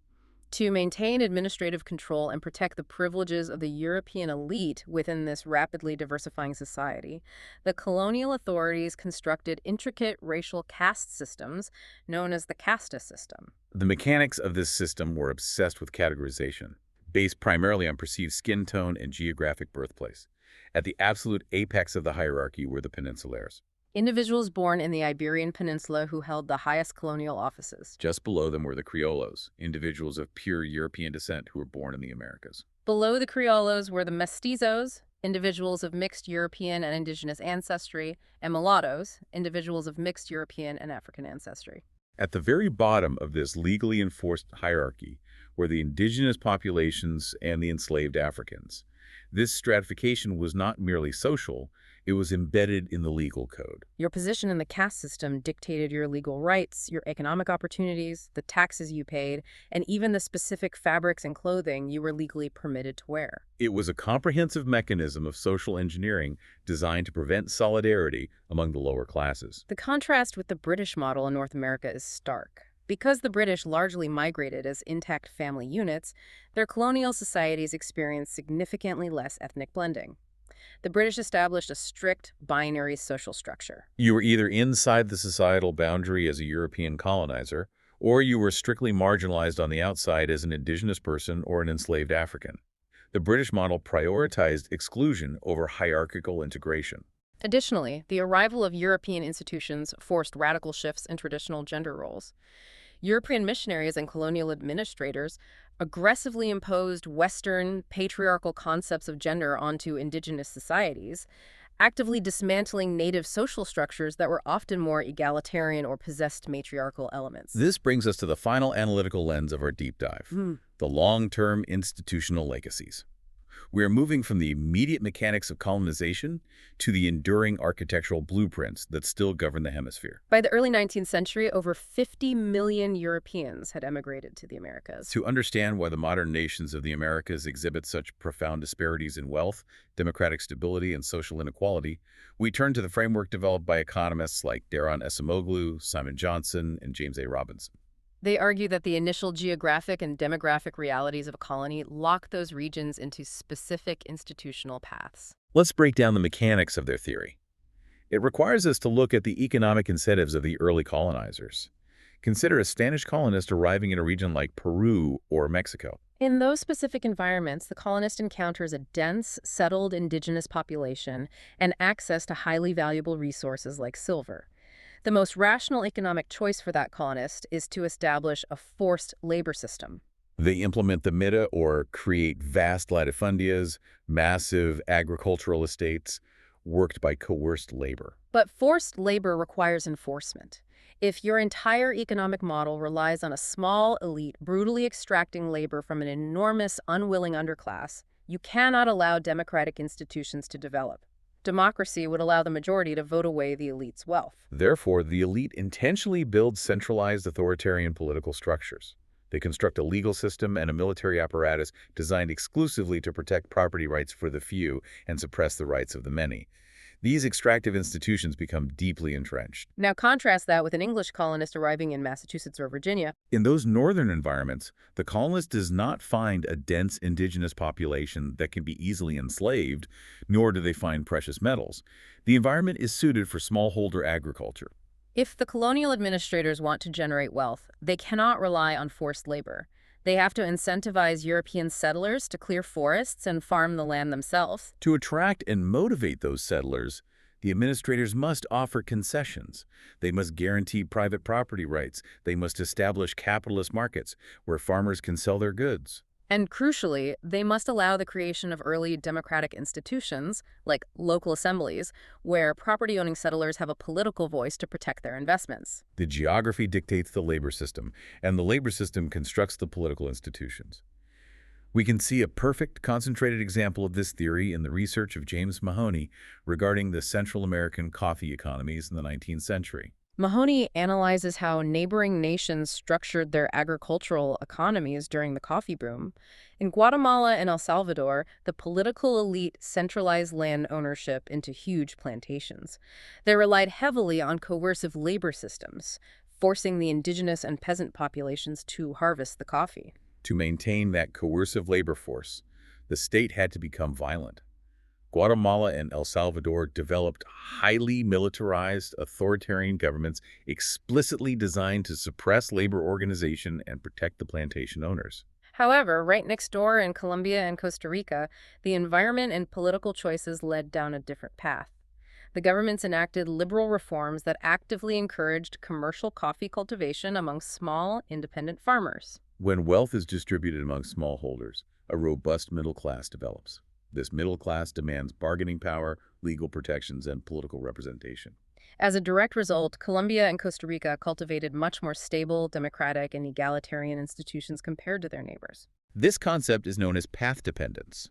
To maintain administrative control and protect the privileges of the European elite within this rapidly diversifying society, the colonial authorities constructed intricate racial caste systems known as the casta system. The mechanics of this system were obsessed with categorization, based primarily on perceived skin tone and geographic birthplace. At the absolute apex of the hierarchy were the peninsulares. Individuals born in the Iberian Peninsula who held the highest colonial offices. Just below them were the criollos, individuals of pure European descent who were born in the Americas. Below the criollos were the mestizos, individuals of mixed European and indigenous ancestry, and mulattoes, individuals of mixed European and African ancestry. At the very bottom of this legally enforced hierarchy were the indigenous populations and the enslaved Africans. This stratification was not merely social, it was embedded in the legal code. Your position in the caste system dictated your legal rights, your economic opportunities, the taxes you paid, and even the specific fabrics and clothing you were legally permitted to wear. It was a comprehensive mechanism of social engineering designed to prevent solidarity among the lower classes. The contrast with the British model in North America is stark. Because the British largely migrated as intact family units, their colonial societies experienced significantly less ethnic blending. The British established a strict binary social structure. You were either inside the societal boundary as a European colonizer, or you were strictly marginalized on the outside as an indigenous person or an enslaved African. The British model prioritized exclusion over hierarchical integration. Additionally, the arrival of European institutions forced radical shifts in traditional gender roles. European missionaries and colonial administrators aggressively imposed Western patriarchal concepts of gender onto indigenous societies, actively dismantling native social structures that were often more egalitarian or possessed matriarchal elements. This brings us to the final analytical lens of our deep dive, the long-term institutional legacies. We are moving from the immediate mechanics of colonization to the enduring architectural blueprints that still govern the hemisphere. By the early 19th century, over 50 million Europeans had emigrated to the Americas. To understand why the modern nations of the Americas exhibit such profound disparities in wealth, democratic stability, and social inequality, we turn to the framework developed by economists like Daron Acemoglu, Simon Johnson, and James A. Robinson. They argue that the initial geographic and demographic realities of a colony lock those regions into specific institutional paths. Let's break down the mechanics of their theory. It requires us to look at the economic incentives of the early colonizers. Consider a Spanish colonist arriving in a region like Peru or Mexico. In those specific environments, the colonist encounters a dense, settled indigenous population and access to highly valuable resources like silver. The most rational economic choice for that colonist is to establish a forced labor system. They implement the MITA or create vast latifundias, massive agricultural estates, worked by coerced labor. But forced labor requires enforcement. If your entire economic model relies on a small elite brutally extracting labor from an enormous, unwilling underclass, you cannot allow democratic institutions to develop. Democracy would allow the majority to vote away the elite's wealth. Therefore, the elite intentionally builds centralized authoritarian political structures. They construct a legal system and a military apparatus designed exclusively to protect property rights for the few and suppress the rights of the many. These extractive institutions become deeply entrenched. Now contrast that with an English colonist arriving in Massachusetts or Virginia. In those northern environments, the colonist does not find a dense indigenous population that can be easily enslaved, nor do they find precious metals. The environment is suited for smallholder agriculture. If the colonial administrators want to generate wealth, they cannot rely on forced labor. They have to incentivize European settlers to clear forests and farm the land themselves. To attract and motivate those settlers, the administrators must offer concessions. They must guarantee private property rights. They must establish capitalist markets where farmers can sell their goods. And crucially, they must allow the creation of early democratic institutions, like local assemblies, where property-owning settlers have a political voice to protect their investments. The geography dictates the labor system, and the labor system constructs the political institutions. We can see a perfect, concentrated example of this theory in the research of James Mahoney regarding the Central American coffee economies in the 19th century. Mahoney analyzes how neighboring nations structured their agricultural economies during the coffee boom. In Guatemala and El Salvador, the political elite centralized land ownership into huge plantations. They relied heavily on coercive labor systems, forcing the indigenous and peasant populations to harvest the coffee. To maintain that coercive labor force, the state had to become violent. Guatemala and El Salvador developed highly militarized authoritarian governments explicitly designed to suppress labor organization and protect the plantation owners. However, right next door in Colombia and Costa Rica, the environment and political choices led down a different path. The governments enacted liberal reforms that actively encouraged commercial coffee cultivation among small, independent farmers. When wealth is distributed among smallholders, a robust middle class develops. This middle class demands bargaining power, legal protections, and political representation. As a direct result, Colombia and Costa Rica cultivated much more stable, democratic, and egalitarian institutions compared to their neighbors. This concept is known as path dependence.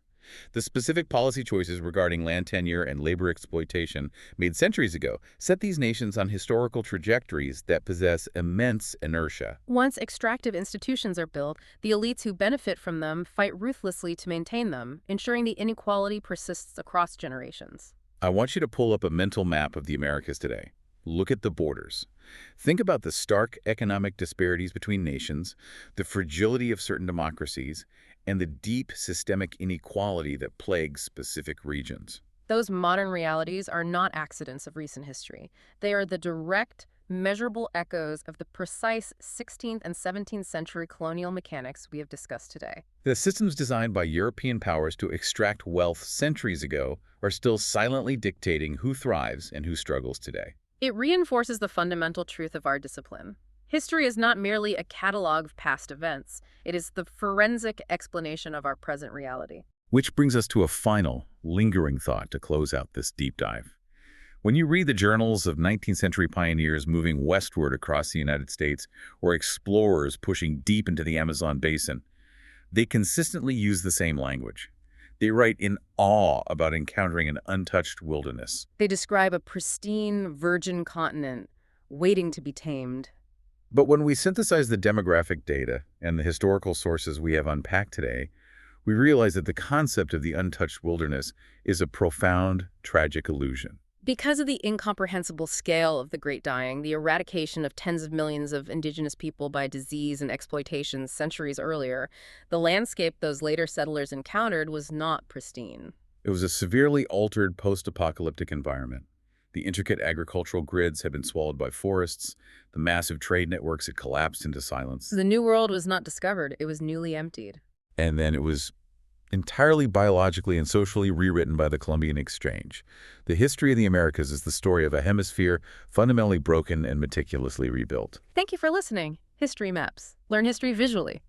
The specific policy choices regarding land tenure and labor exploitation made centuries ago set these nations on historical trajectories that possess immense inertia. Once extractive institutions are built, the elites who benefit from them fight ruthlessly to maintain them, ensuring the inequality persists across generations. I want you to pull up a mental map of the Americas today. Look at the borders. Think about the stark economic disparities between nations, the fragility of certain democracies, and the deep systemic inequality that plagues specific regions. Those modern realities are not accidents of recent history. They are the direct, measurable echoes of the precise 16th and 17th century colonial mechanics we have discussed today. The systems designed by European powers to extract wealth centuries ago are still silently dictating who thrives and who struggles today. It reinforces the fundamental truth of our discipline. History is not merely a catalog of past events. It is the forensic explanation of our present reality. Which brings us to a final, lingering thought to close out this deep dive. When you read the journals of 19th century pioneers moving westward across the United States or explorers pushing deep into the Amazon basin, they consistently use the same language. They write in awe about encountering an untouched wilderness. They describe a pristine, virgin continent waiting to be tamed. But when we synthesize the demographic data and the historical sources we have unpacked today, we realize that the concept of the untouched wilderness is a profound, tragic illusion. Because of the incomprehensible scale of the Great Dying, the eradication of tens of millions of indigenous people by disease and exploitation centuries earlier, the landscape those later settlers encountered was not pristine. It was a severely altered post-apocalyptic environment. The intricate agricultural grids had been swallowed by forests. The massive trade networks had collapsed into silence. The New World was not discovered, it was newly emptied. And then it was entirely biologically and socially rewritten by the Columbian Exchange. The history of the Americas is the story of a hemisphere fundamentally broken and meticulously rebuilt. Thank you for listening. History Maps. Learn history visually.